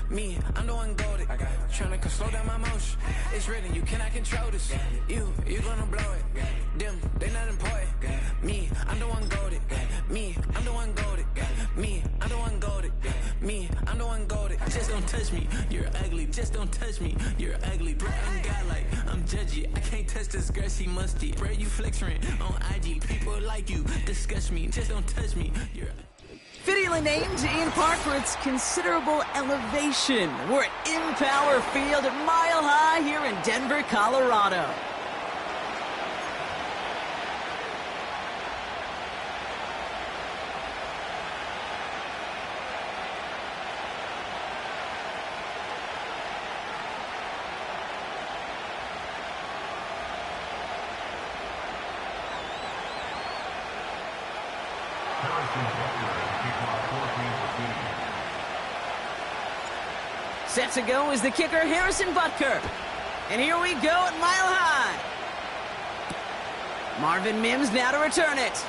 Me, I'm the one goaded. Trying to slow down my motion. It's written, you cannot control this. You gonna blow it. Them, they not important. Me, I'm the one goaded. Me, I'm the one goaded. Me, I'm the one goaded. Me, I'm the one goaded. Just don't touch me, you're ugly. Just don't touch me, you're ugly. Bro, I'm godlike, I'm judgy. I can't touch this girl, she musty. Bro, you flexing on IG. People like you disgust me. Just don't touch me, you're Fittingly named in part for its considerable elevation. We're at Empower Field at Mile High here in Denver, Colorado. Set to go is the kicker, Harrison Butker. And here we go at Mile High. Marvin Mims now to return it.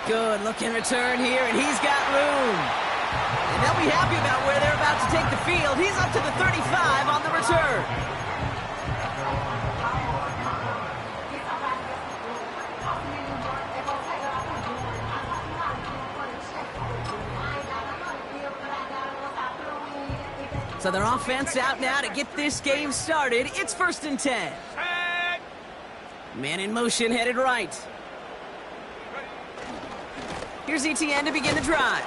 Good looking return here, and he's got room. And they'll be happy about where they're about to take the field. He's up to the 35 on the return. So their offense out now to get this game started. It's 1st and 10. Man in motion, headed right. Here's Etienne to begin the drive.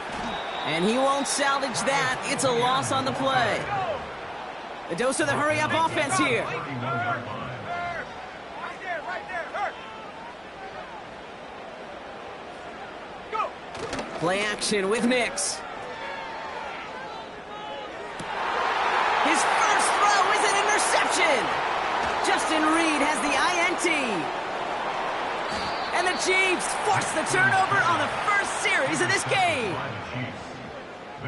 And he won't salvage that. It's a loss on the play. The dose of the hurry-up offense here. Play action with Nix. His first throw is an interception. Justin Reed has the INT. And the Chiefs force the turnover on the first series of this game.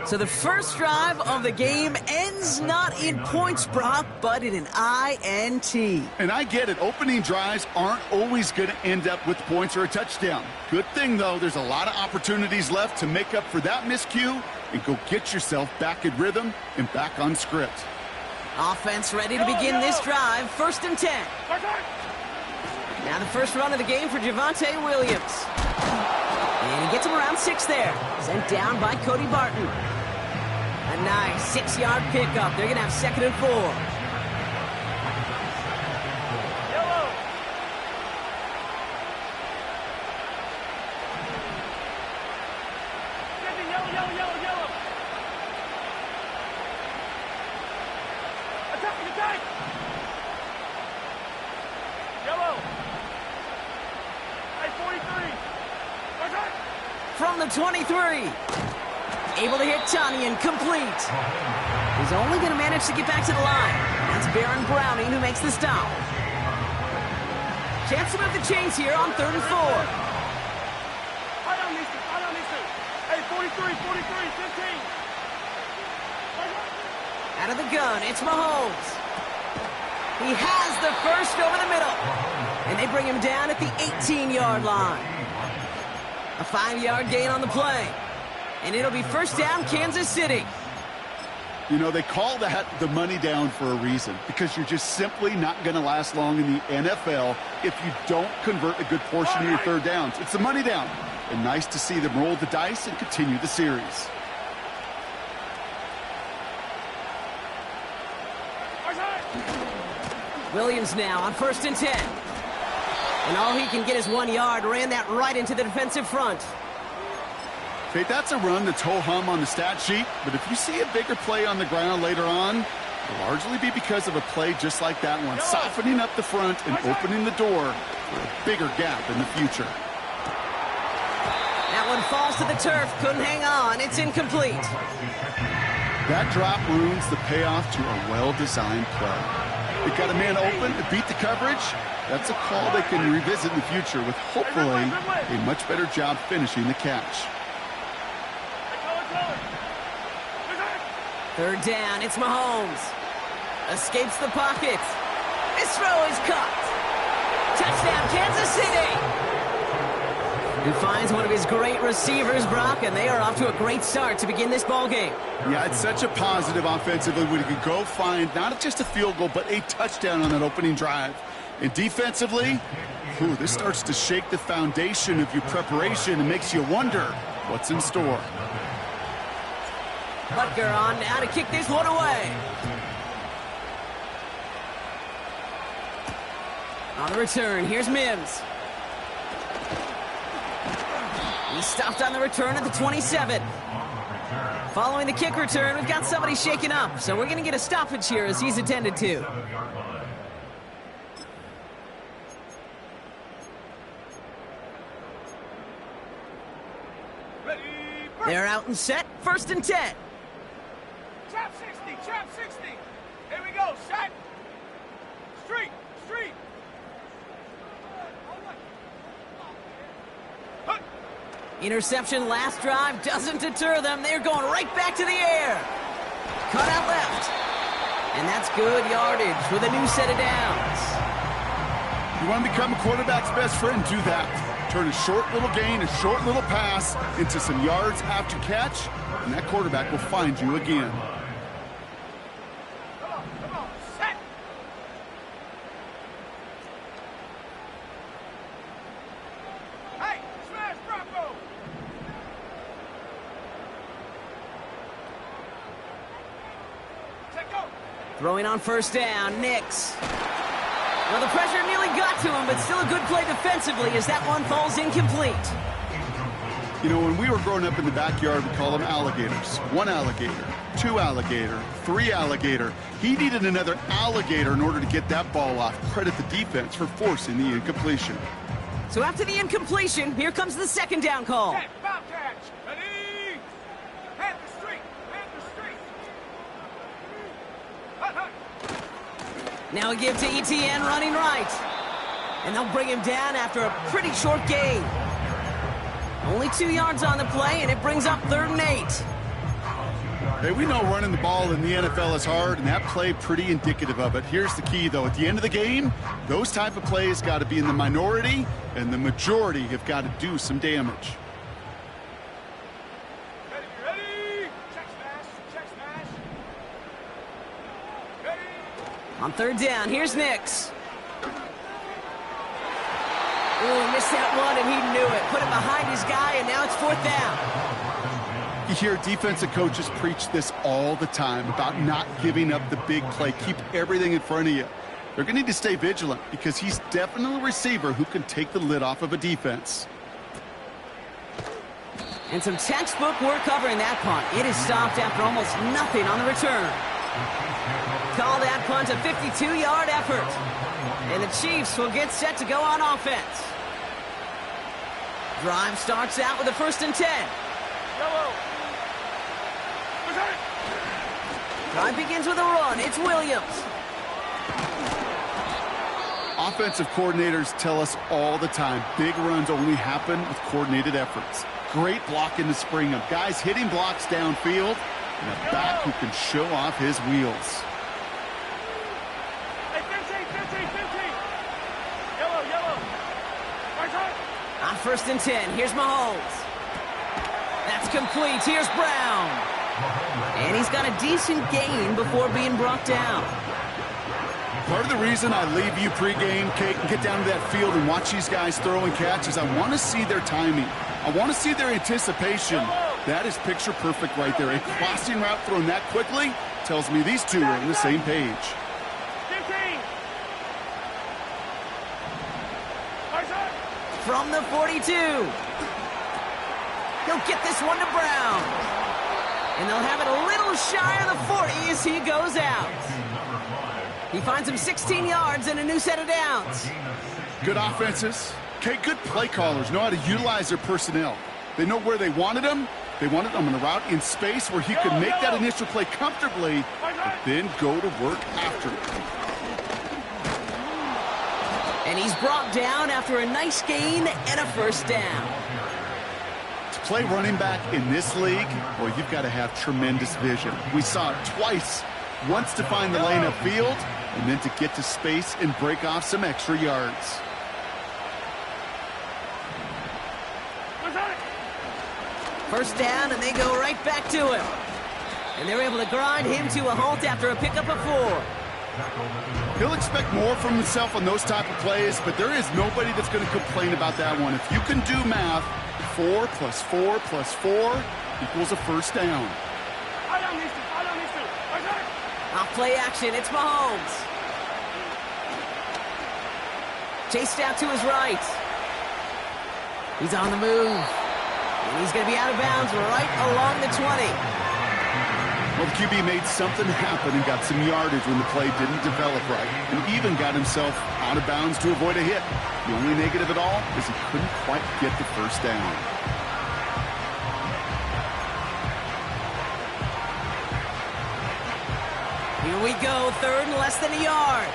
So the first drive of the game ends not in points, Brock, but in an INT. And I get it. Opening drives aren't always going to end up with points or a touchdown. Good thing, though, there's a lot of opportunities left to make up for that miscue and go get yourself back in rhythm and back on script. Offense ready to begin this drive. 1st and 10. Now the first run of the game for Javonte Williams. And he gets him around 6 there. Sent down by Cody Barton. A nice 6-yard pickup. They're going to have 2nd and 4. From the 23. Able to hit Tanyan, complete. He's only going to manage to get back to the line. That's Baron Browning who makes the stop. Chance to move the chains here on 3rd and 4. Hey, 43, 15. Out of the gun, it's Mahomes. He has the first over the middle. And they bring him down at the 18-yard line. A 5-yard gain on the play. And it'll be 1st down, Kansas City. You know, they call that the money down for a reason, because you're just simply not going to last long in the NFL if you don't convert a good portion of your 3rd downs. It's the money down. And nice to see them roll the dice and continue the series. Williams now on 1st and 10. And all he can get is 1 yard. Ran that right into the defensive front. Okay, that's a run that's ho-hum on the stat sheet, but if you see a bigger play on the ground later on, it'll largely be because of a play just like that one, softening up the front and opening the door for a bigger gap in the future. That one falls to the turf, couldn't hang on, it's incomplete. That drop ruins the payoff to a well-designed play. They got a man open to beat the coverage. That's a call they can revisit in the future with hopefully a much better job finishing the catch. 3rd down, it's Mahomes. Escapes the pocket. This throw is caught. Touchdown, Kansas City. He finds one of his great receivers, Brock, and they are off to a great start to begin this ball game. Yeah, it's such a positive offensively when you can go find not just a field goal, but a touchdown on that opening drive. And defensively, this starts to shake the foundation of your preparation and makes you wonder what's in store. Butker on now to kick this one away. On the return, here's Mims. He's stopped on the return at the 27. Following the kick return, we've got somebody shaken up, so we're going to get a stoppage here as he's attended to. They're out and set, 1st and 10. Trap 60. Here we go, set. Street. Interception last drive doesn't deter them. They're going right back to the air. Cut out left. And that's good yardage with a new set of downs. You want to become a quarterback's best friend? Do that. Turn a short little gain, a short little pass into some yards after catch, and that quarterback will find you again. Come on, set. Hey, smash Bronco. Set go. Throwing on 1st down, Nix. Well, the pressure nearly got to him, but still a good play defensively as that one falls incomplete. You know, when we were growing up in the backyard, we called them alligators. 1 alligator, 2 alligator, 3 alligator. He needed another alligator in order to get that ball off. Credit the defense for forcing the incompletion. So after the incompletion, here comes the 2nd down call. Set, bob catch. Ready. Head the street. Hut. Now we give to ETN running right. And they'll bring him down after a pretty short gain. Only 2 yards on the play, and it brings up 3rd and 8. Hey, we know running the ball in the NFL is hard, and that play pretty indicative of it. Here's the key, though. At the end of the game, those type of plays got to be in the minority, and the majority have got to do some damage. Ready. Check smash. Ready. On 3rd down, here's Nix. Ooh, missed that one, and he knew it. Put it behind his guy, and now it's 4th down. You hear defensive coaches preach this all the time about not giving up the big play. Keep everything in front of you. They're going to need to stay vigilant because he's definitely a receiver who can take the lid off of a defense. And some textbook work covering that punt. It is stopped after almost nothing on the return. Call that punt a 52-yard effort. And the Chiefs will get set to go on offense. Drive starts out with a 1st and 10. Yellow. Drive begins with a run. It's Williams. Offensive coordinators tell us all the time, big runs only happen with coordinated efforts. Great block in the spring of guys hitting blocks downfield and a back who can show off his wheels. Hey, 15. Yellow. Right side. On 1st and 10, here's Mahomes. That's complete. Here's Brown. And he's got a decent gain before being brought down. Part of the reason I leave you pregame, Kate, and get down to that field and watch these guys throw and catch is I want to see their timing. I want to see their anticipation. That is picture perfect right there. A crossing route thrown that quickly tells me these two are on the same page. 15. Right side. From the 42. He'll get this one to Brown. And they'll have it a little shy of the 40 as he goes out. He finds him 16 yards and a new set of downs. Good offenses. Okay, good play callers know how to utilize their personnel. They know where they wanted them. They wanted them on a route in space where he could make that initial play comfortably, but then go to work after it. And he's brought down after a nice gain and a 1st down. To play running back in this league, well, you've got to have tremendous vision. We saw it twice. Once to find the lane upfield, and then to get to space and break off some extra yards. First down, and they go right back to him. And they're able to grind him to a halt after a pickup of 4. He'll expect more from himself on those type of plays, but there is nobody that's going to complain about that one. If you can do math, 4 plus 4 plus 4 equals a first down. Off play action, it's Mahomes. Chased out to his right. He's on the move. And he's going to be out of bounds right along the 20. Well, the QB made something happen and got some yardage when the play didn't develop right, and even got himself out of bounds to avoid a hit. The only negative at all is he couldn't quite get the first down. Here we go, 3rd and less than a yard.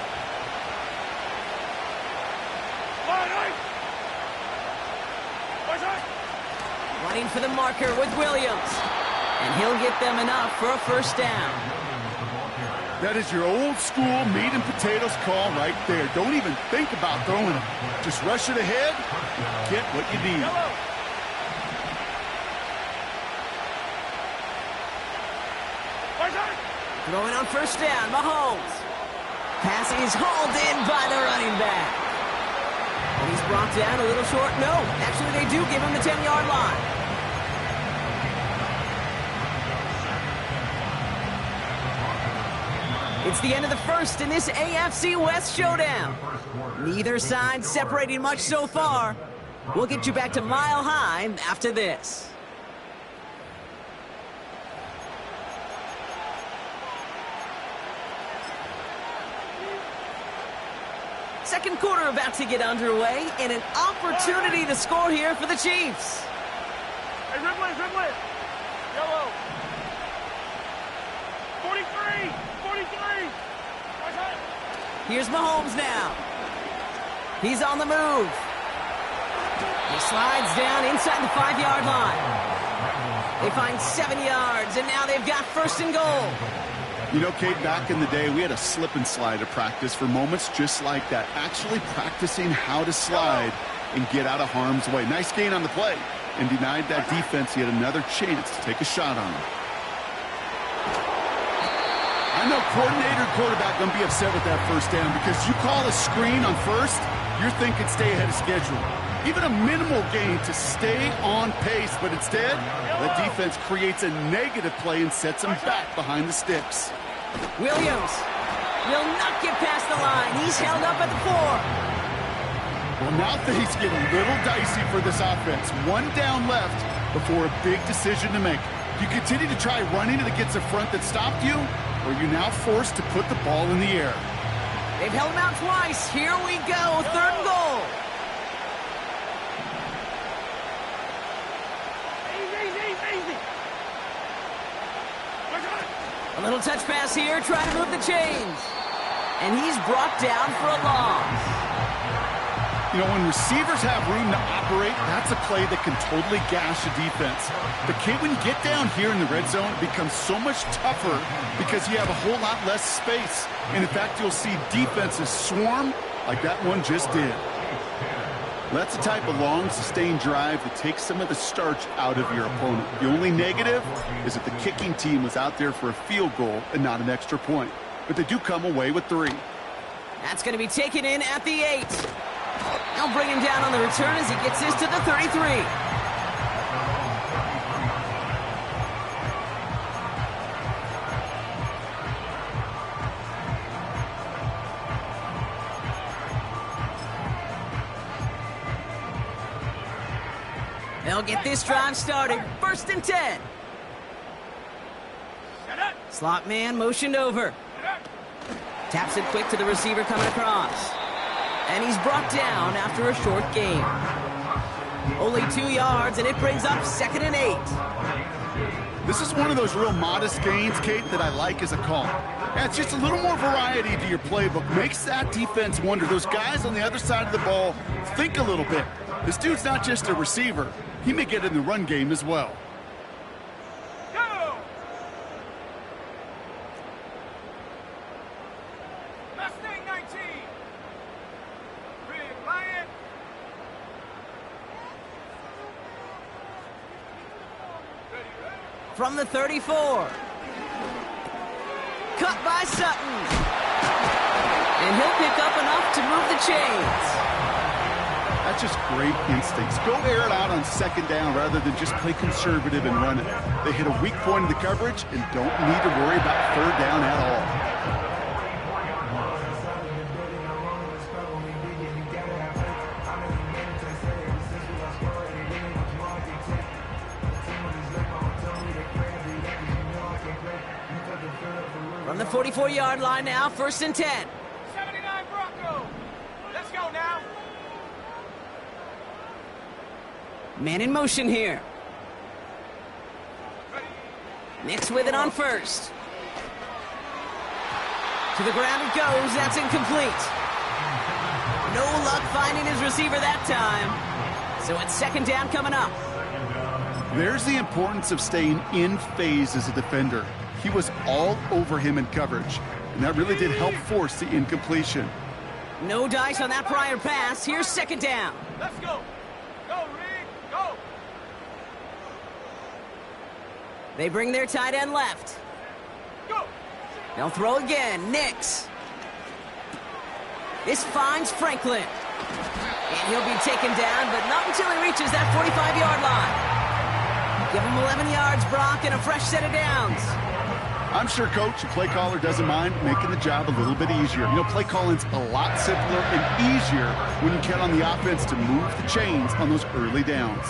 Running for the marker with Williams. And he'll get them enough for a first down. That is your old school meat and potatoes call right there. Don't even think about throwing it. Just rush it ahead and get what you need. Throwing on first down, Mahomes. Pass is hauled in by the running back. And he's brought down a little short. No, actually they do give him the 10-yard line. It's the end of the first in this AFC West showdown. Neither side separating much so far. We'll get you back to Mile High after this. Second quarter about to get underway, and an opportunity to score here for the Chiefs. Hey, Ridley. Yellow. 43. Here's Mahomes now. He's on the move. He slides down inside the 5-yard line. They find 7 yards, and now they've got 1st and goal. You know, Kate, back in the day, we had a slip and slide to practice for moments just like that. Actually practicing how to slide and get out of harm's way. Nice gain on the play, and denied that defense yet another chance to take a shot on him. I know coordinator and quarterback going to be upset with that first down because you call a screen on first, you're thinking stay ahead of schedule. Even a minimal gain to stay on pace, but instead, the defense creates a negative play and sets them back behind the sticks. Williams will not get past the line. He's held up at the 4. Well, now things get a little dicey for this offense. 1 down left before a big decision to make. You continue to try running it against a front that stopped you, or you're now forced to put the ball in the air. They've held him out twice. Here we go, 3rd and goal. Easy. A little touch pass here, trying to move the chains. And he's brought down for a loss. You know, when receivers have room to operate, that's a play that can totally gash a defense. But Kate, when you get down here in the red zone, it becomes so much tougher because you have a whole lot less space. And in fact, you'll see defenses swarm like that one just did. Well, that's the type of long, sustained drive that takes some of the starch out of your opponent. The only negative is that the kicking team was out there for a field goal and not an extra point. But they do come away with 3. That's going to be taken in at the 8. They'll bring him down on the return as he gets this to the 33. They'll get this drive started. 1st and 10. Slot man motioned over. Taps it quick to the receiver coming across. And he's brought down after a short gain. Only 2 yards, and it brings up 2nd and 8. This is one of those real modest gains, Kate, that I like as a call. And it's just a little more variety to your playbook. Makes that defense wonder. Those guys on the other side of the ball think a little bit. This dude's not just a receiver. He may get in the run game as well. Go! Mustang 19. Big Lion. from the 34. Cut by Sutton. And he'll pick up enough to move the chains. That's just great instincts. Go air it out on second down rather than just play conservative and run it. They hit a weak point in the coverage and don't need to worry about third down at all. From the 44-yard line now, 1st and 10. 79 Bronco. Let's go now. Man in motion here. Nix with it on 1st. To the ground it goes. That's incomplete. No luck finding his receiver that time. So it's 2nd down coming up. There's the importance of staying in phase as a defender. He was all over him in coverage, and that really did help force the incompletion. No dice on that prior pass. Here's 2nd down. Let's go. Go, Reed. Go. They bring their tight end left. Go. They'll throw again. Nix. This finds Franklin. And he'll be taken down, but not until he reaches that 45-yard line. Give him 11 yards, Brock, and a fresh set of downs. I'm sure Coach and play caller doesn't mind making the job a little bit easier. You know, play calling's a lot simpler and easier when you count on the offense to move the chains on those early downs.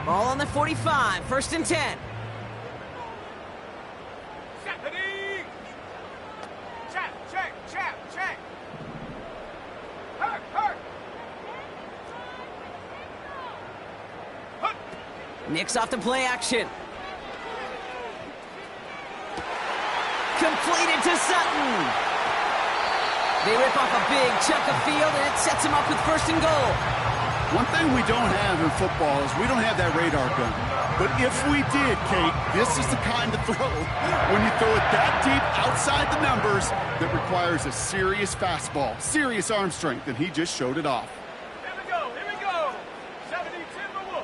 Ball on the 45, 1st and 10. Stephanie. Check. Hurt. Nix off the play action. Completed to Sutton. They rip off a big chunk of field, and it sets him up with 1st and goal. One thing we don't have in football is we don't have that radar gun. But if we did, Kate, this is the kind of throw, when you throw it that deep outside the numbers, that requires a serious fastball, serious arm strength, and he just showed it off. Here we go. 70 Timberwolf.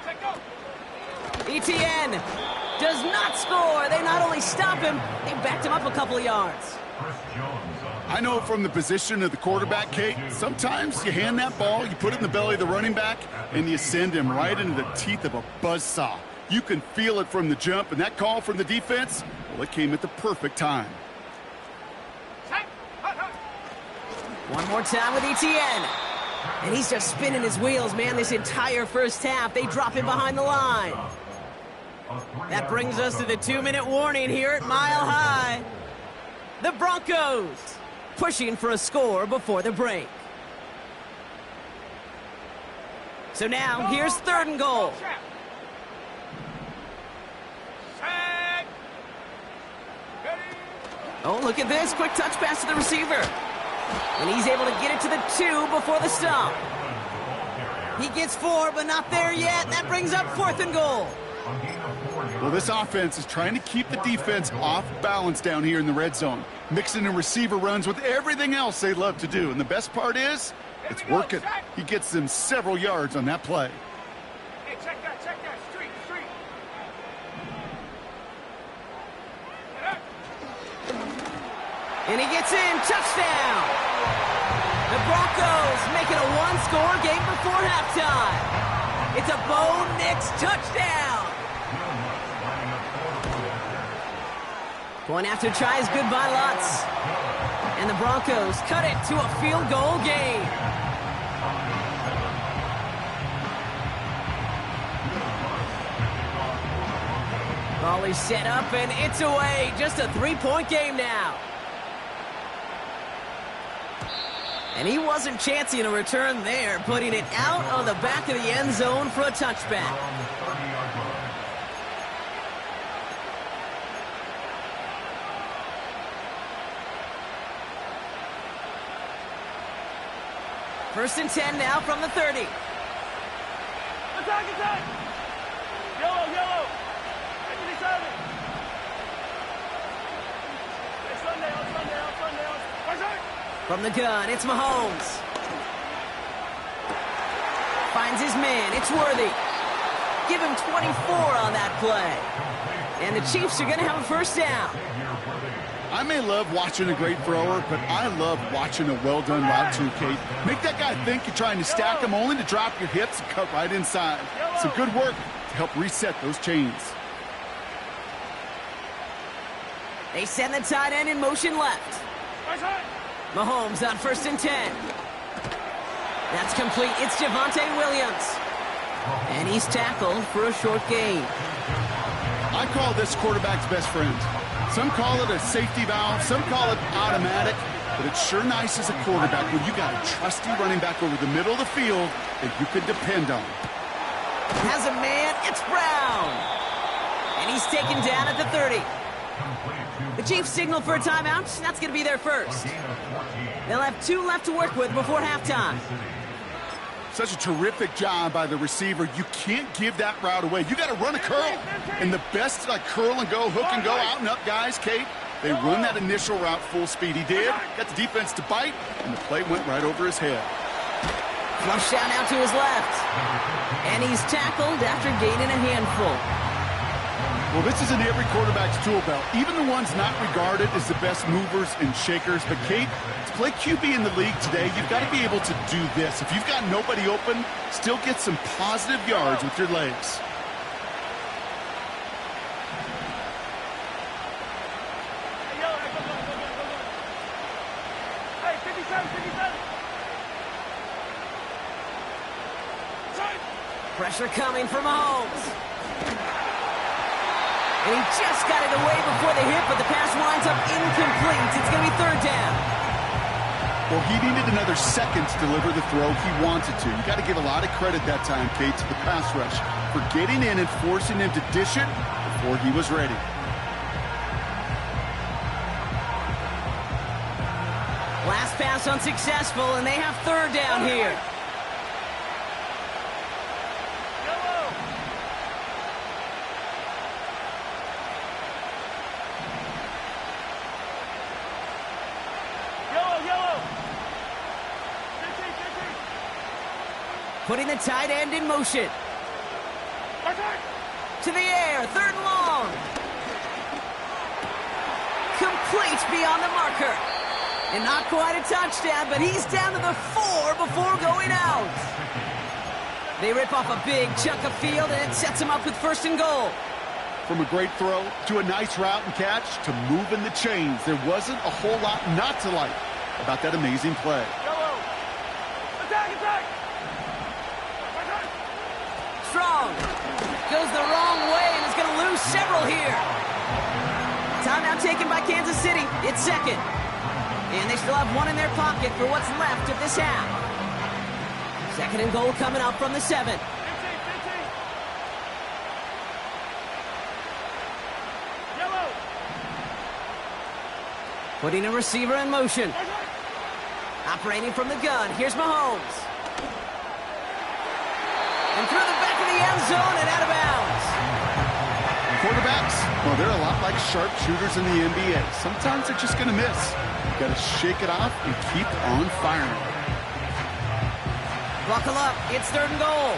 Take go. ETN does not score. They not only stop him, they backed him up a couple of yards. I know from the position of the quarterback, Kate, sometimes you hand that ball, you put it in the belly of the running back, and you send him right into the teeth of a buzzsaw. You can feel it from the jump, and that call from the defense, well, it came at the perfect time. One more time with ETN. And he's just spinning his wheels, man, this entire first half. They drop him behind the line. That brings us to the 2-minute warning here at Mile High. The Broncos pushing for a score before the break. So now, here's 3rd and goal. Oh, look at this. Quick touch pass to the receiver. And he's able to get it to the 2 before the stop. He gets 4, but not there yet. That brings up 4th and goal. Well, this offense is trying to keep the defense off balance down here in the red zone, mixing in receiver runs with everything else they love to do. And the best part is, it's working. He gets them several yards on that play. Hey, check that. Street. And he gets in. Touchdown. The Broncos make it a one-score game before halftime. It's a Bo Nix touchdown. Going after tries goodbye lots. And the Broncos cut it to a field goal game. Ball is set up and it's away. Just a 3-point game now. And he wasn't chancing a return there, putting it out on the back of the end zone for a touchback. First and 10 now from the 30. Attack! Yellow! Anthony Simon! Sunday. From the gun, it's Mahomes. finds his man. It's Worthy. Give him 24 on that play. And the Chiefs are going to have a first down. I may love watching a great thrower, but I love watching a well-done route too, Kate. Make that guy think you're trying to stack him only to drop your hips and cut right inside. Some good work to help reset those chains. They send the tight end in motion left. Mahomes on 1st and 10. That's complete. It's Javonte Williams. And he's tackled for a short gain. I call this quarterback's best friend. Some call it a safety valve, some call it automatic, but it's sure nice as a quarterback when you got a trusty running back over the middle of the field that you can depend on. Has a man, it's Brown. And he's taken down at the 30. The Chiefs signal for a timeout. That's going to be their first. They'll have 2 left to work with before halftime. Such a terrific job by the receiver. You can't give that route away. You got to run a curl. And the best like curl and go, hook and go, out and up guys, Kate, they run that initial route full speed. He did. Got the defense to bite, and the play went right over his head. Flush down out to his left. And he's tackled after gaining a handful. Well, this is in every quarterback's tool belt. Even the ones not regarded as the best movers and shakers. But, Kate, to play QB in the league today, you've got to be able to do this. If you've got nobody open, still get some positive yards with your legs. Hey, 57, 57. Pressure coming from Mahomes. And he just got it away before the hit, but the pass winds up incomplete. It's going to be 3rd down. Well, he needed another second to deliver the throw he wanted to. You got to give a lot of credit that time, Kate, to the pass rush for getting in and forcing him to dish it before he was ready. Last pass unsuccessful, and they have 3rd down here. Putting the tight end in motion. To the air, 3rd and long. Complete beyond the marker. And not quite a touchdown, but he's down to the 4 before going out. They rip off a big chunk of field, and it sets him up with 1st and goal. From a great throw to a nice route and catch to moving the chains, there wasn't a whole lot not to like about that amazing play. Strong goes the wrong way and is going to lose several here. Timeout taken by Kansas City. It's 2nd. And they still have 1 in their pocket for what's left of this half. 2nd and goal coming up from the 7. Putting a receiver in motion. Operating from the gun. Here's Mahomes. And through the back of the end zone and out of bounds. Quarterbacks, well, they're a lot like sharpshooters in the NBA. Sometimes they're just going to miss. You got to shake it off and keep on firing. Buckle up. It's 3rd and goal.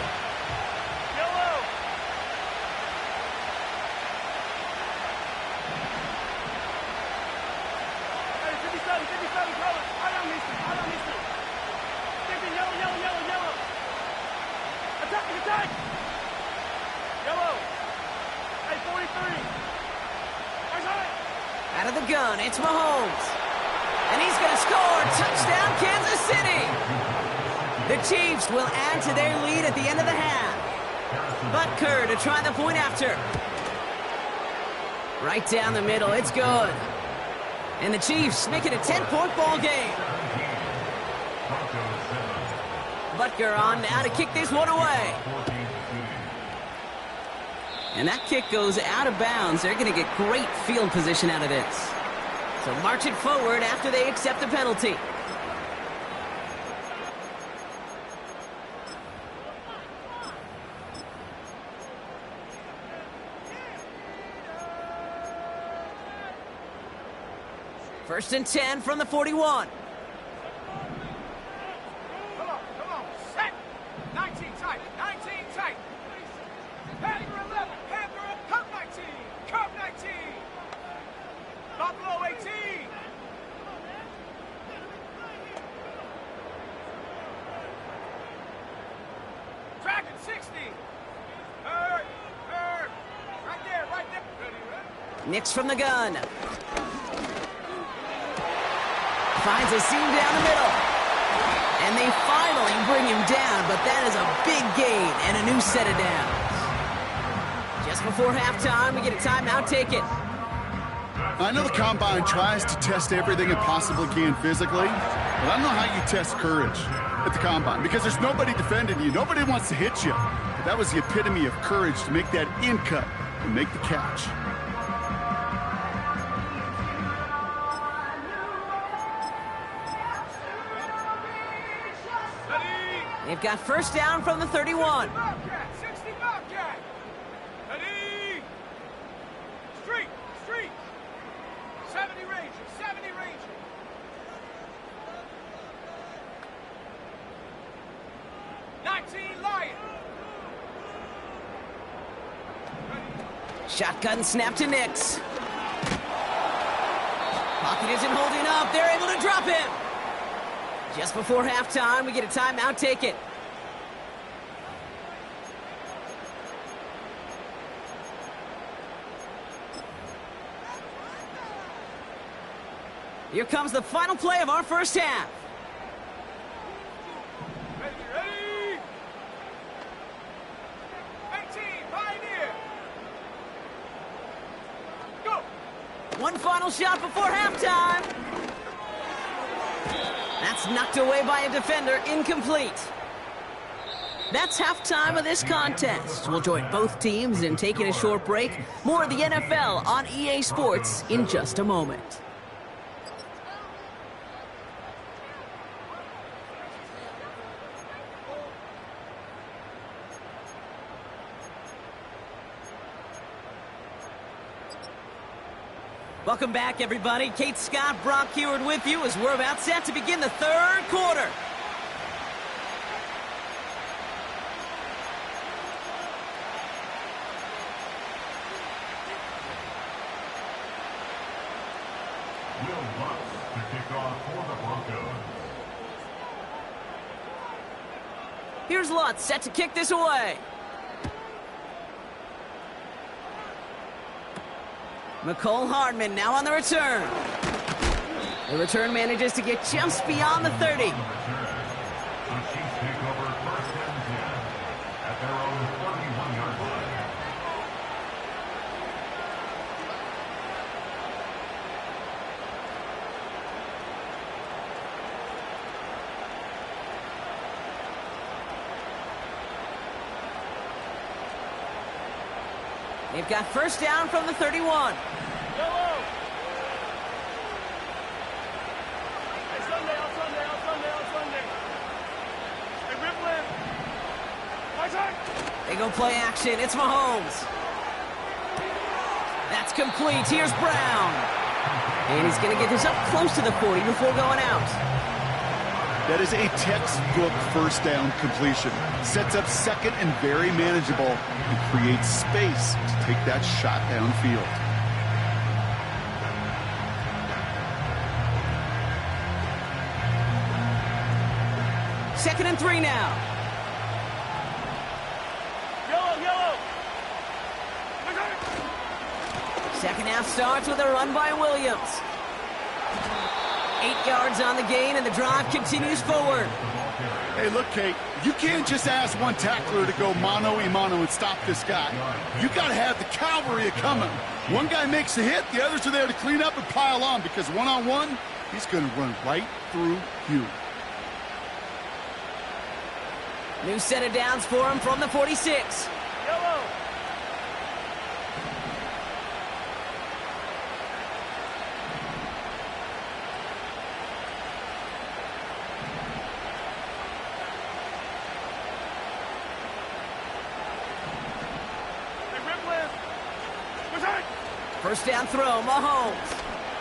Hey, 57, 57, colors. I don't miss it. I don't miss it. 50, yellow, yellow, yellow, yellow. Attack, attack. Yellow. Hey, 43. Out of the gun, it's Mahomes. And he's going to score. Touchdown, Kansas City. The Chiefs will add to their lead at the end of the half. Butker to try the point after. Right down the middle. It's good. And the Chiefs make it a 10-point ball game. Butker on now to kick this one away. And that kick goes out of bounds. They're going to get great field position out of this. So march it forward after they accept the penalty. First and 10 from the 41. Come on, set. 19, tight. Nix from the gun. Finds a seam down the middle. And they finally bring him down, but that is a big gain and a new set of downs. Just before halftime, we get a timeout. Take it. I know the Combine tries to test everything it possibly can physically, but I don't know how you test courage at the Combine because there's nobody defending you. Nobody wants to hit you. But that was the epitome of courage to make that in cut and make the catch. They've got first down from the 31. 60 Bobcat. Ready. Street. 70 Ranger. 19 Lion. Shotgun snap to Nix. Pocket isn't holding up. They're able to drop him. Just before halftime, we get a timeout. Take it. Here comes the final play of our first half. Ready. 18 Pioneer. Go. One final shot before halftime. That's knocked away by a defender, incomplete. That's halftime of this contest. We'll join both teams in taking a short break. More of the NFL on EA Sports in just a moment. Welcome back, everybody. Kate Scott, Brock Heward with you as we're about set to begin the third quarter. Will Lutz to kick off for the Broncos. Here's Lutz set to kick this away. McCole Hardman now on the return. The return manages to get just beyond the 30. The Chiefs take over first and 10 at their own 31-yard line. They've got first down from the 31. Yellow. Hey, Sunday. Hey, Ripley. My turn. They go play action. It's Mahomes. That's complete. Here's Brown. And he's going to get this up close to the 40 before going out. That is a textbook first down completion. Sets up second and very manageable and creates space to take that shot downfield. Second and 3 now. Yellow. My turn. Second half starts with a run by Williams. 8 yards on the gain, and the drive continues forward. Hey, look, Kate, you can't just ask one tackler to go mano-a-mano and stop this guy. You got to have the cavalry coming. One guy makes a hit, the others are there to clean up and pile on because one-on-one, he's going to run right through you. New set of downs for him from the 46. Yellow. First down throw, Mahomes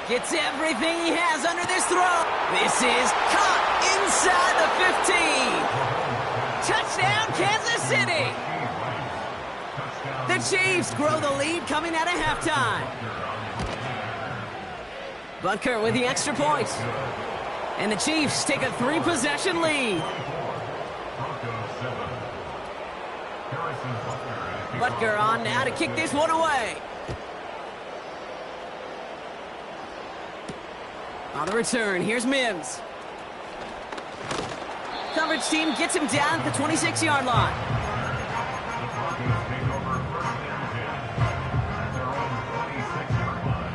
gets everything he has under this throw. This is caught inside the 15. Touchdown, Kansas City. The Chiefs grow the lead coming out of halftime. Butker with the extra point. And the Chiefs take a 3-possession lead. Butker on now to kick this one away. On the return, here's Mims. Coverage team gets him down at the 26-yard line. The Broncos take over 1st and 10 at their own 26-yard line.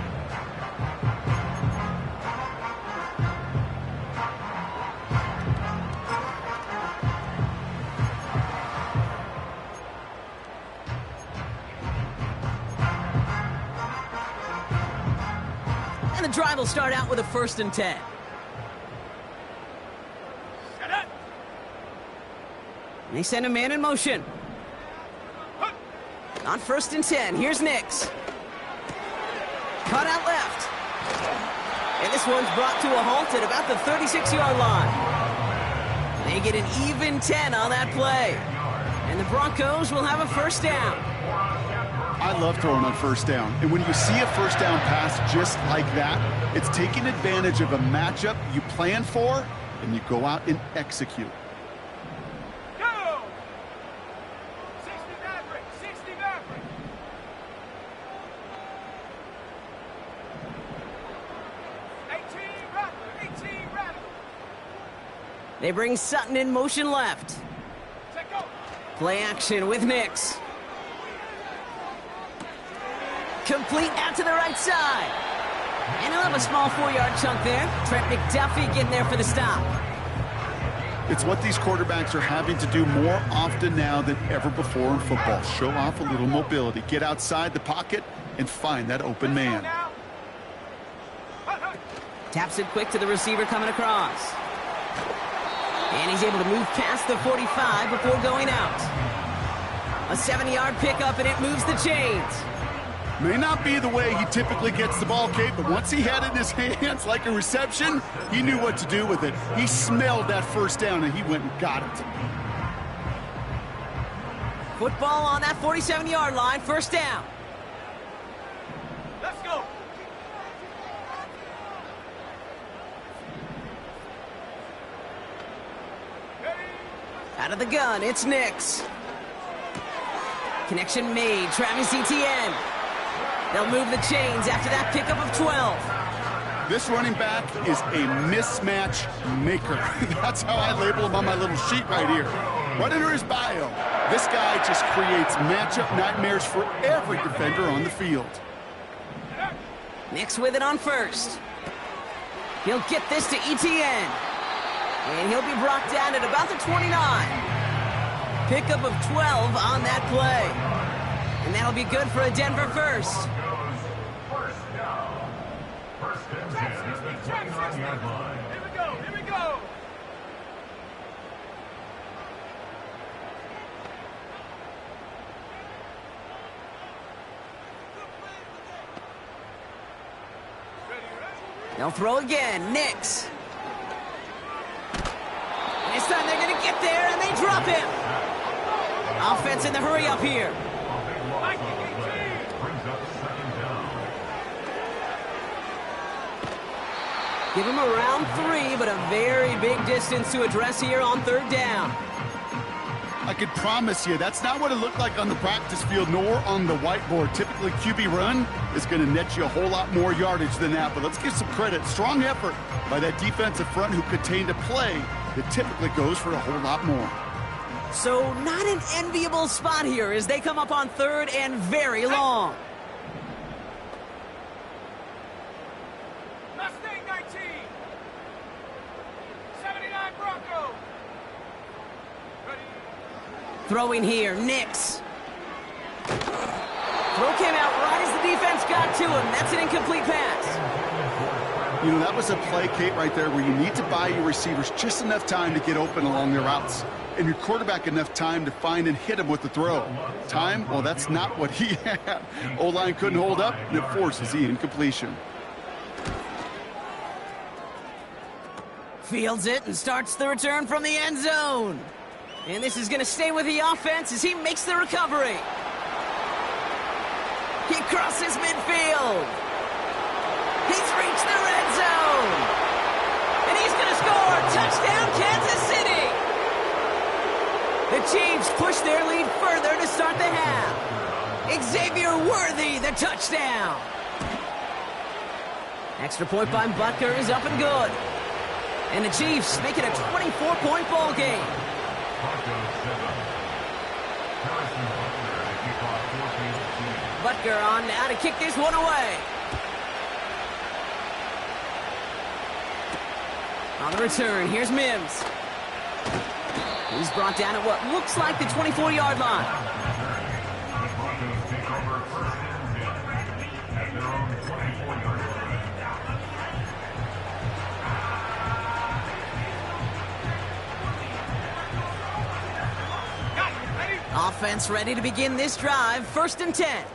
And the drive will start out with a 1st and 10. And they send a man in motion. On 1st and 10, here's Nix. Cut out left. And this one's brought to a halt at about the 36-yard line. They get an even 10 on that play. And the Broncos will have a 1st down. I love throwing on 1st down. And when you see a 1st down pass just like that, it's taking advantage of a matchup you plan for, and you go out and execute. Go! 60 Maverick, 60 Maverick. They bring Sutton in motion left. Play action with Nix. Complete out to the right side. And he'll have a small 4-yard chunk there. Trent McDuffie getting there for the stop. It's what these quarterbacks are having to do more often now than ever before in football. Show off a little mobility. Get outside the pocket and find that open man. Taps it quick to the receiver coming across. And he's able to move past the 45 before going out. A 70-yard pickup, and it moves the chains. May not be the way he typically gets the ball, Kate, but once he had it in his hands like a reception, he knew what to do with it. He smelled that 1st down, and he went and got it. Football on that 47-yard line, 1st down. Let's go. Out of the gun, it's Nix. Connection made, Travis Etienne. They'll move the chains after that pickup of 12. This running back is a mismatch maker. That's how I label him on my little sheet right here. Right under his bio, this guy just creates matchup nightmares for every defender on the field. Nix with it on 1st. He'll get this to Etienne. And he'll be brought down at about the 29. Pickup of 12 on that play. And that'll be good for a Denver 1st. First down. 1st and 10 at the 29-yard line. Here we go, here we go. They'll throw again, Nix. And this time they're going to get there, and they drop him. Offense in the hurry up here. Brings up 2nd down. Give him around 3, but a very big distance to address here on 3rd down. I could promise you that's not what it looked like on the practice field nor on the whiteboard. Typically, QB run is going to net you a whole lot more yardage than that. But let's give some credit. Strong effort by that defensive front who contained a play that typically goes for a whole lot more. So not an enviable spot here as they come up on 3rd and very long. Mustang 19. 79 Bronco. Ready. Throwing here, Nix. Throw came out right as the defense got to him. That's an incomplete pass. You know, that was a play, Kate, right there where you need to buy your receivers just enough time to get open along their routes. And your quarterback enough time to find and hit him with the throw. Time? Well, that's not what he had. O-line couldn't hold up, and it forces the incompletion. Fields it and starts the return from the end zone. And this is going to stay with the offense as he makes the recovery. He crosses midfield. He's reached the red zone. And he's going to score. Touchdown, Kansas City. The Chiefs push their lead further to start the half. Xavier Worthy, the touchdown. Extra point by Butker is up and good. And the Chiefs make it a 24-point ball game. Butker on now to kick this one away. On the return, here's Mims. He's brought down at what looks like the 24-yard line. Offense ready to begin this drive. 1st and 10.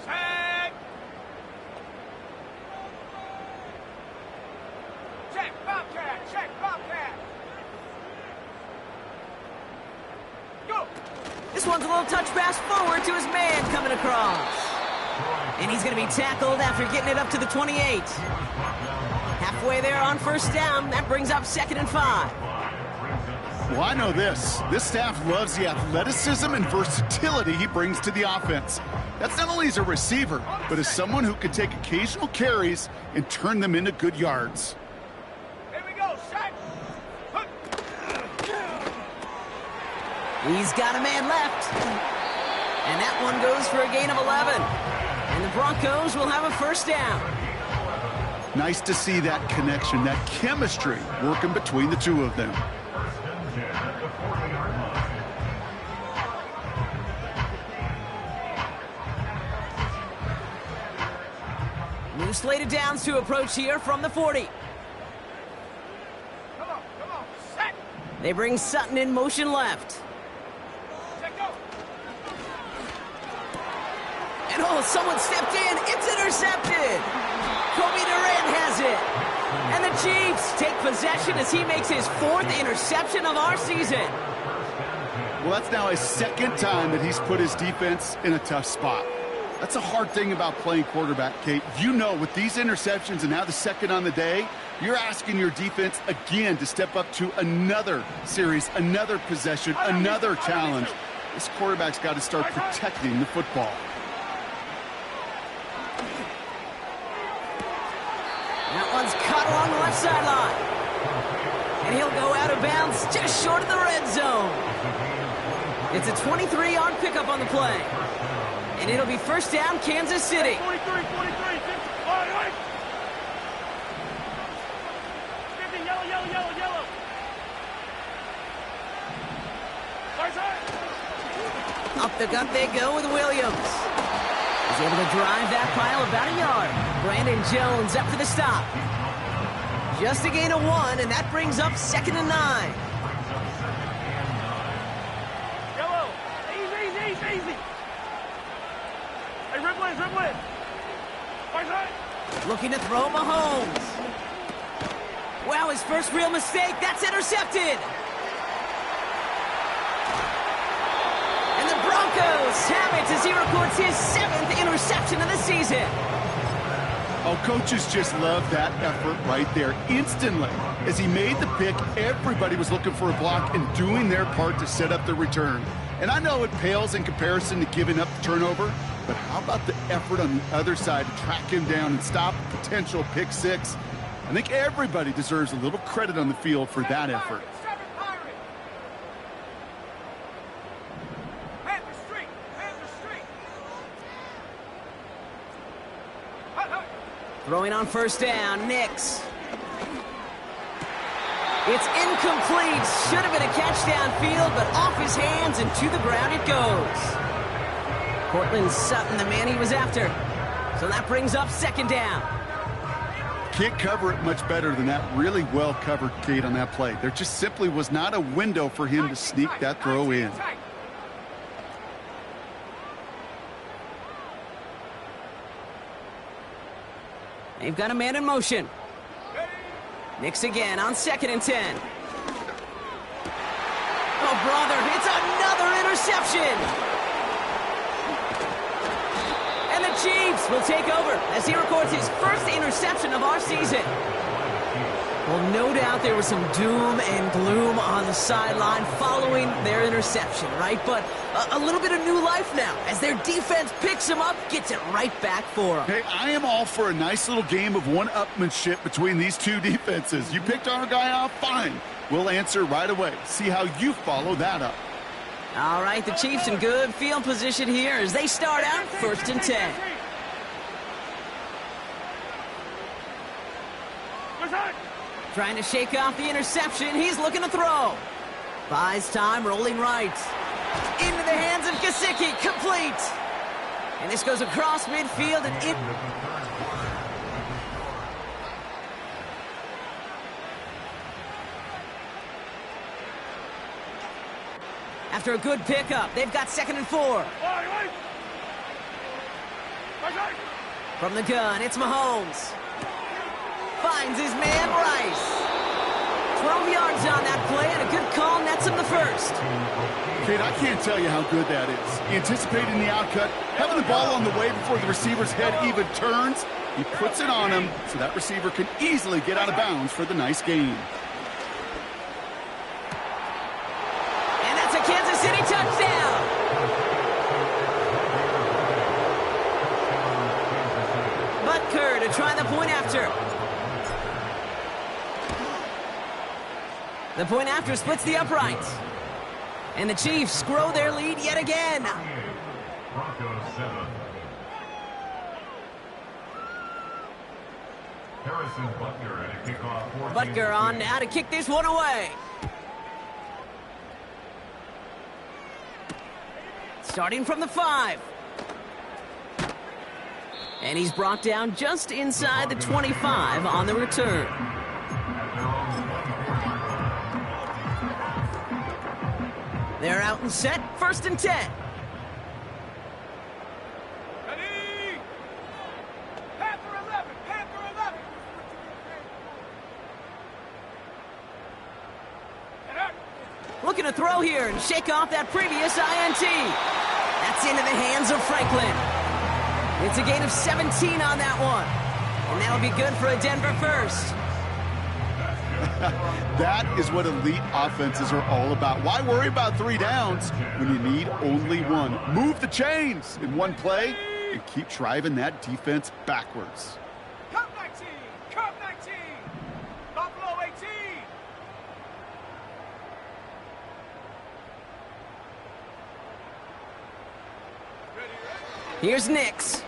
Set. Check, Bobcat. Check, Bobcat. Go. This one's a little touch pass forward to his man coming across. And he's going to be tackled after getting it up to the 28. Halfway there on 1st down. That brings up 2nd and 5. Well, I know this. This staff loves the athleticism and versatility he brings to the offense. That's not only as a receiver, but as someone who can take occasional carries and turn them into good yards. Here we go, set. He's got a man left. And that one goes for a gain of 11. And the Broncos will have a 1st down. Nice to see that connection, that chemistry working between the two of them. New slated downs to approach here from the 40. Come on, set. They bring Sutton in motion left. Check, go. And oh, someone stepped in. It's intercepted. Kobe Durant has it. And the Chiefs take possession as he makes his 4th interception of our season. Well, that's now his 2nd time that he's put his defense in a tough spot. That's a hard thing about playing quarterback, Kate. You know, with these interceptions and now the 2nd on the day, you're asking your defense again to step up to another series, another possession, another challenge. This quarterback's got to start protecting the football. That one's caught along the left sideline. And he'll go out of bounds just short of the red zone. It's a 23-yard pickup on the play. And it'll be 1st down, Kansas City. 43, 43, 50. All right. 50, yellow, yellow, yellow, yellow. Right side. Up the gut they go with Williams. He's able to drive that pile about a yard. Brandon Jones up for the stop. Just a gain of 1, and that brings up 2nd and 9. Yellow. Easy, easy, easy. Hey, rip it, rip it. Right side. Looking to throw Mahomes. Wow, his first real mistake. That's intercepted. And the Broncos have it as he records his 7th interception of the season. Oh, coaches just love that effort right there. Instantly, as he made the pick, everybody was looking for a block and doing their part to set up the return. And I know it pales in comparison to giving up the turnover, but how about the effort on the other side to track him down and stop a potential pick 6? I think everybody deserves a little credit on the field for that effort. Throwing on 1st down, Nix. It's incomplete. Should have been a catch downfield, but off his hands and to the ground it goes. Cortland Sutton, the man he was after. So that brings up 2nd down. Can't cover it much better than that. Really well covered, Kate, on that play. There just simply was not a window for him to sneak that throw in. They've got a man in motion. Nix again on 2nd and 10. Oh, brother, it's another interception. And the Chiefs will take over as he records his 1st interception of our season. Well, no doubt there was some doom and gloom on the sideline following their interception, right? But a little bit of new life now as their defense picks them up, gets it right back for them. Hey, I am all for a nice little game of one-upmanship between these two defenses. You picked our guy off, fine. We'll answer right away. See how you follow that up. All right, the Chiefs in good field position here as they start out 1st and 10. Trying to shake off the interception. He's looking to throw. Buys time, rolling right. Into the hands of Gesicki, complete. And this goes across midfield and in. After a good pickup, they've got 2nd and 4. From the gun, it's Mahomes. Finds his man, Rice. 12 yards on that play, and a good call nets him the first. Kate, I can't tell you how good that is. Anticipating the outcut, having the ball on the way before the receiver's head even turns. He puts it on him so that receiver can easily get out of bounds for the nice gain. And that's a Kansas City touchdown. Butker to try the point after. The point after splits the uprights. And the Chiefs grow their lead yet again. Broncos 7. Harrison Butker and a kickoff. Butker on now to kick this one away. Starting from the 5. And he's brought down just inside the 25 on the return. They're out and set, 1st and 10. Ready? Panther 11, Panther 11. Looking to throw here and shake off that previous INT. That's into the hands of Franklin. It's a gain of 17 on that one. And that'll be good for a Denver first. That is what elite offenses are all about. Why worry about 3 downs when you need only 1? Move the chains in one play and keep driving that defense backwards. Cup 19, Cup 19, Buffalo 18. Here's Nix.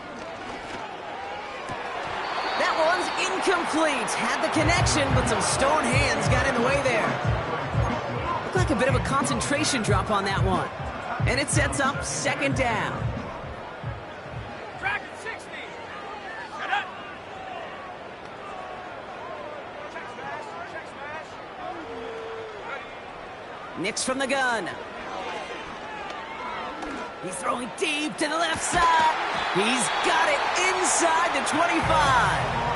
That one's incomplete. Had the connection, but some stone hands got in the way there. Looked like a bit of a concentration drop on that one. And it sets up 2nd down. Dragon 60. Set up. Check smash, check smash. Ready. Nix from the gun. He's throwing deep to the left side. He's got it inside the 25.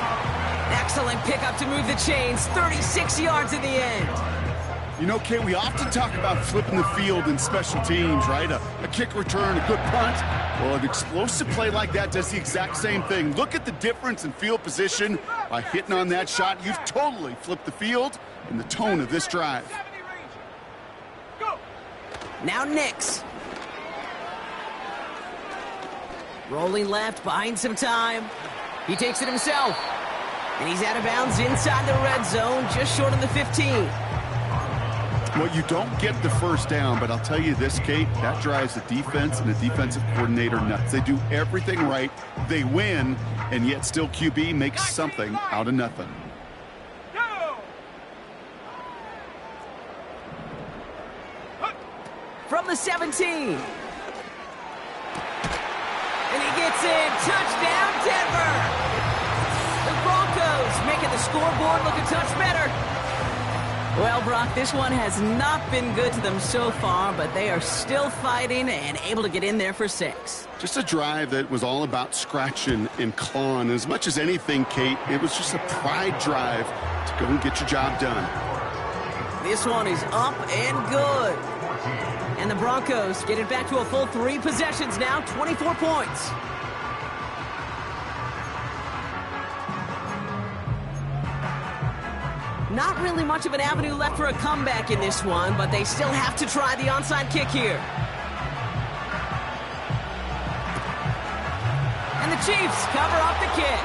Excellent pickup to move the chains. 36 yards in the end. You know, Kate, we often talk about flipping the field in special teams, right? A kick return, a good punt. Well, an explosive play like that does the exact same thing. Look at the difference in field position. By hitting on that shot, you've totally flipped the field and the tone of this drive. 70 range. Go. Now Nix. Rolling left, buying some time. He takes it himself. And he's out of bounds inside the red zone, just short of the 15. Well, you don't get the 1st down, but I'll tell you this, Kate, that drives the defense and the defensive coordinator nuts. They do everything right, they win, and yet still QB makes something out of nothing. Go. From the 17. And he gets in. Touchdown, Denver. The Broncos making the scoreboard look a touch better. Well, Brock, this one has not been good to them so far, but they are still fighting and able to get in there for 6. Just a drive that was all about scratching and clawing. As much as anything, Kate, it was just a pride drive to go and get your job done. This one is up and good. And the Broncos get it back to a full 3 possessions now, 24 points. Not really much of an avenue left for a comeback in this one, but they still have to try the onside kick here. And the Chiefs cover up the kick.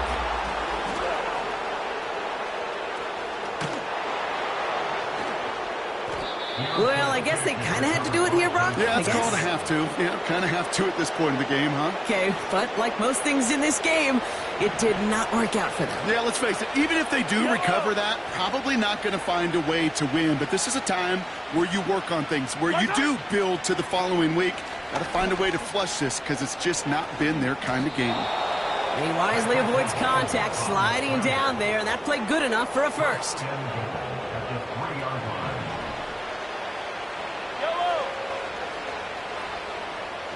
Well, I guess they kind of had to do it here, Brock. Yeah, it's called a have to. Yeah, kind of have to at this point in the game, huh? Okay, but like most things in this game, it did not work out for them. Yeah, let's face it, even if they do recover that, probably not going to find a way to win. But this is a time where you work on things, where you do build to the following week. Got to find a way to flush this because it's just not been their kind of game. And he wisely avoids contact, sliding down there, and that played good enough for a first.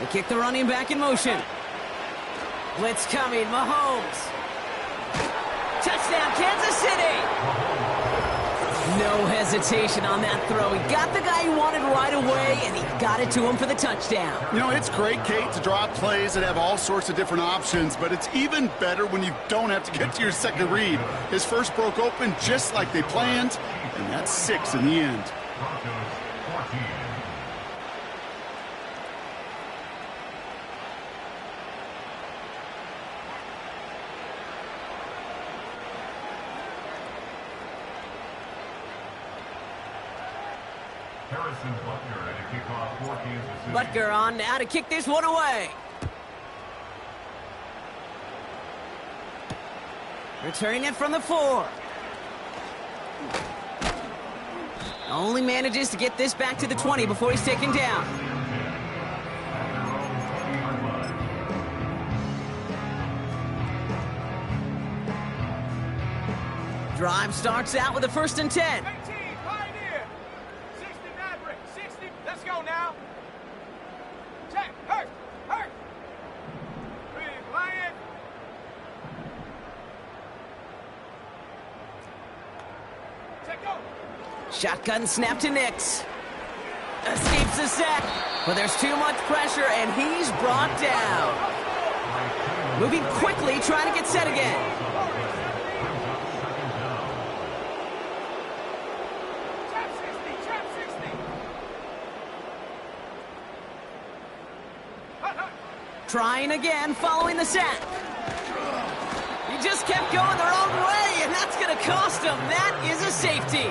They kick the running back in motion. Blitz coming, Mahomes. Touchdown, Kansas City! No hesitation on that throw. He got the guy he wanted right away, and he got it to him for the touchdown. You know, it's great, Kate, to draw up plays that have all sorts of different options, but it's even better when you don't have to get to your second read. His first broke open just like they planned, and that's 6 in the end. Butker on now to kick this one away. Returning it from the 4. Only manages to get this back to the 20 before he's taken down. Drive starts out with a 1st and 10. 18, Pioneer. 60, Maverick. 60. Let's go now. Check. Hurt. Hurt. Big Lion. Check, go. Shotgun snap to Nix. Escapes the sack, but there's too much pressure, and he's brought down. Moving quickly, trying to get set again. Trying again, following the sack. He just kept going the wrong way, and that's going to cost him. That is a safety.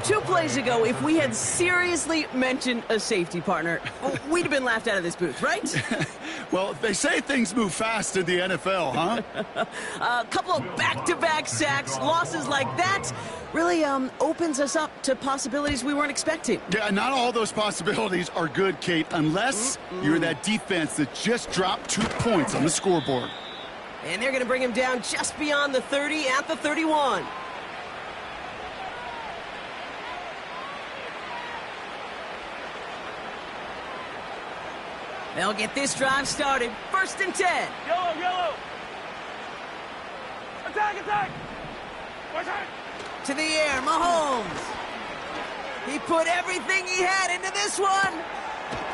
2 plays ago, if we had seriously mentioned a safety partner, we'd have been laughed out of this booth, right? Well, they say things move fast in the NFL, huh? A couple of back-to-back sacks, losses like that, really opens us up to possibilities we weren't expecting. Yeah, not all those possibilities are good, Kate, unless you're that defense that just dropped 2 points on the scoreboard. And they're going to bring him down just beyond the 30 at the 31. They'll get this drive started. 1st and 10. Yellow, yellow. Attack, attack. Attack. To the air, Mahomes. He put everything he had into this one.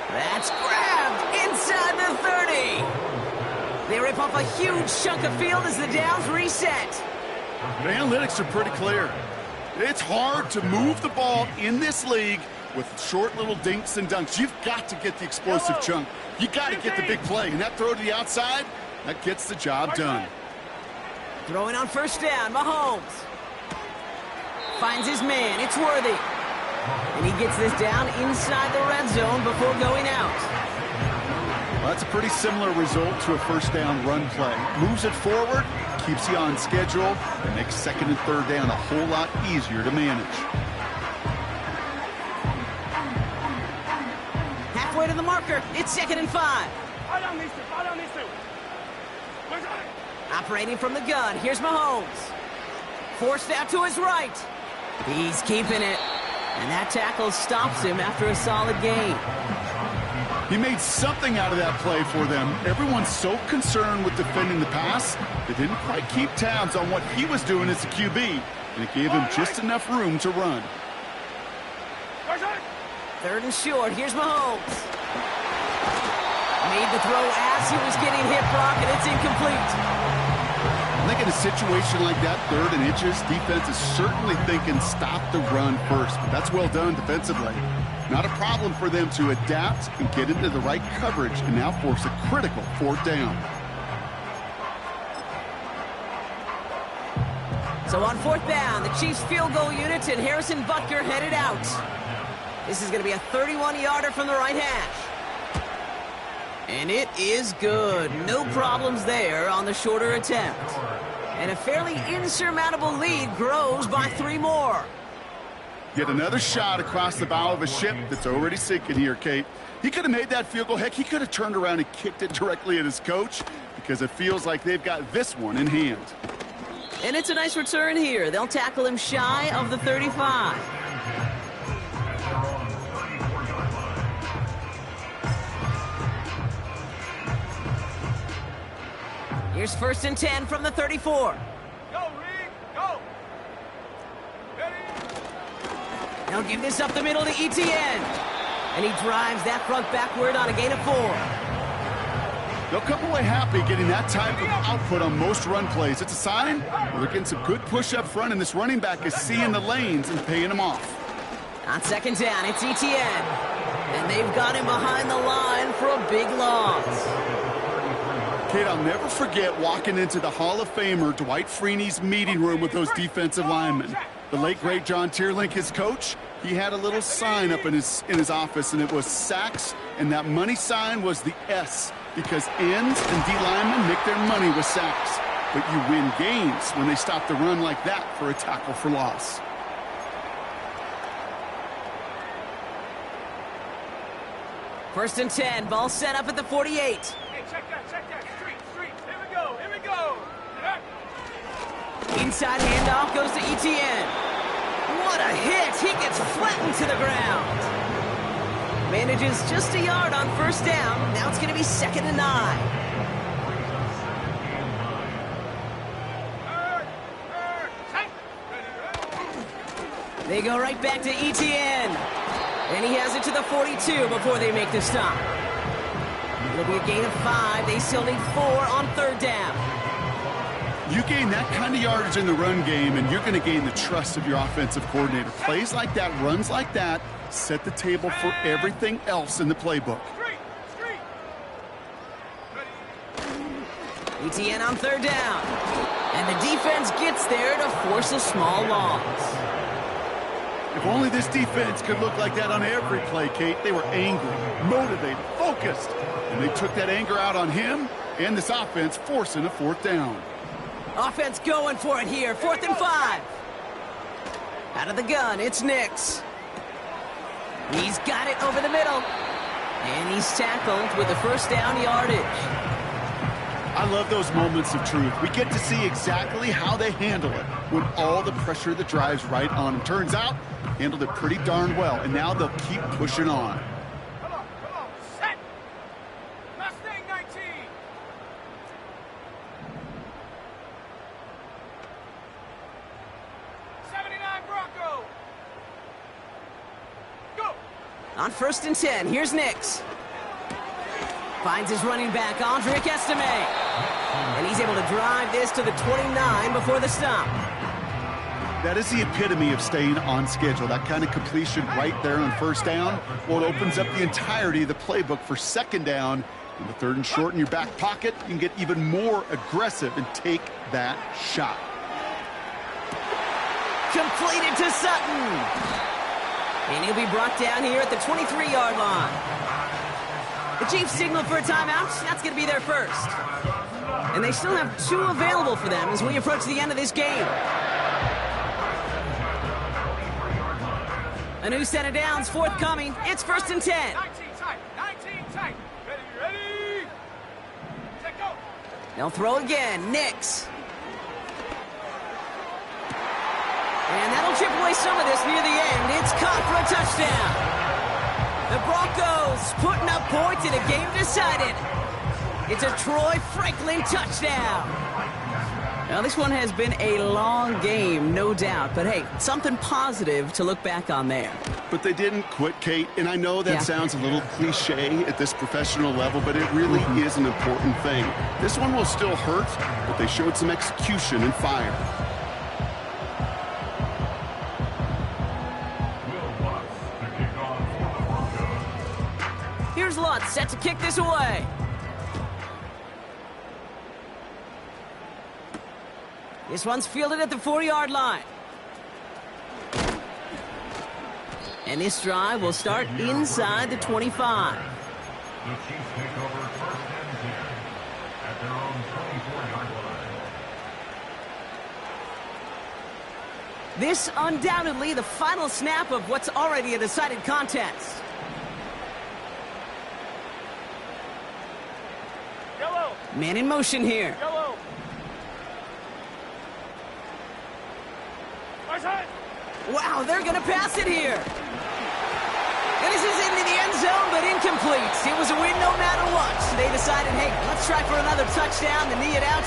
That's grabbed inside the 30. They rip off a huge chunk of field as the downs reset. The analytics are pretty clear. It's hard to move the ball in this league with short little dinks and dunks. You've got to get the explosive chunk. You got to get the big play. And that throw to the outside, that gets the job done. Throwing on 1st down, Mahomes. Finds his man, it's Worthy. And he gets this down inside the red zone before going out. Well, that's a pretty similar result to a 1st down run play. Moves it forward, keeps you on schedule, and makes 2nd and 3rd down a whole lot easier to manage. Halfway to the marker, it's 2nd and 5. I don't need to. I don't need to. Where's that? Operating from the gun, here's Mahomes. Forced out to his right. He's keeping it. And that tackle stops him after a solid gain. He made something out of that play for them. Everyone's so concerned with defending the pass, they didn't quite keep tabs on what he was doing as a QB. And it gave him just enough room to run. Where's that? 3rd and short, here's Mahomes. Made the throw as he was getting hit, Brock, and it's incomplete. I think in a situation like that, 3rd and inches, defense is certainly thinking stop the run first. But that's well done defensively. Not a problem for them to adapt and get into the right coverage and now force a critical 4th down. So on 4th down, the Chiefs field goal unit and Harrison Butker headed out. This is going to be a 31-yarder from the right hash. And it is good. No problems there on the shorter attempt. And a fairly insurmountable lead grows by 3 more. Get another shot across the bow of a ship that's already sinking here, Kate. He could have made that field goal. Heck, he could have turned around and kicked it directly at his coach because it feels like they've got this one in hand. And it's a nice return here. They'll tackle him shy of the 35. Here's 1st and 10 from the 34. Go, Reed, go. Ready? They'll give this up the middle to Etienne. And he drives that front backward on a gain of 4. They'll come away happy getting that type of output on most run plays. It's a sign they're getting some good push up front, and this running back is seeing the lanes and paying them off. On 2nd down, it's Etienne. And they've got him behind the line for a big loss. Kate, I'll never forget walking into the Hall of Famer Dwight Freeney's meeting room with those defensive linemen. The late, great John Tierlink, his coach, he had a little sign up in his office, and it was sacks, and that money sign was the S, because ends and D linemen make their money with sacks. But you win games when they stop the run like that for a tackle for loss. First and 10, ball set up at the 48. Hey, check that. Street. Here we go. Inside handoff goes to Etienne. What a hit! He gets flattened to the ground. Manages just a yard on 1st down. Now it's going to be 2nd and 9. They go right back to Etienne. And he has it to the 42 before they make the stop. It'll be a gain of 5. They still need 4 on 3rd down. You gain that kind of yardage in the run game, and you're going to gain the trust of your offensive coordinator. Plays like that, runs like that, set the table for everything else in the playbook. Etienne on 3rd down. And the defense gets there to force a small loss. If only this defense could look like that on every play, Kate. They were angry, motivated, focused, and they took that anger out on him and this offense, forcing a 4th down. Offense going for it here. 4th and 5. Out of the gun, it's Nix. He's got it over the middle. And he's tackled with the 1st down yardage. I love those moments of truth. We get to see exactly how they handle it when all the pressure that drives right on them. Turns out, handled it pretty darn well, and now they'll keep pushing on. Come on, set. Mustang 19. Bronco. Go. On 1st and 10, here's Nix. Finds his running back, Andrick Estime. And he's able to drive this to the 29 before the stop. That is the epitome of staying on schedule. That kind of completion right there on 1st down. Well, it opens up the entirety of the playbook for 2nd down. In the 3rd and short in your back pocket, you can get even more aggressive and take that shot. Completed to Sutton. And he'll be brought down here at the 23-yard line. The Chiefs signal for a timeout. That's going to be their first. And they still have 2 available for them as we approach the end of this game. A new set of downs forthcoming. It's 1st and 10. 19 tight. Ready. Take go. They'll throw again. Nix. And that'll chip away some of this near the end. It's caught for a touchdown. The Broncos putting up points in a game decided. It's a Troy Franklin touchdown. Now, this one has been a long game, no doubt. But, hey, something positive to look back on there. But they didn't quit, Kate, and I know that sounds a little cliche at this professional level, but it really is an important thing. This one will still hurt, but they showed some execution and fire. Here's Lutz, set to kick this away. This one's fielded at the 4-yard line. And this drive will start inside the 25. The Chiefs take over first and 10 at their own 24-yard line. This undoubtedly the final snap of what's already a decided contest. Yellow. Man in motion here. Yellow. Right side. Wow, they're going to pass it here. And this is into the end zone, but incomplete. It was a win no matter what. They decided, hey, let's try for another touchdown to knee it out.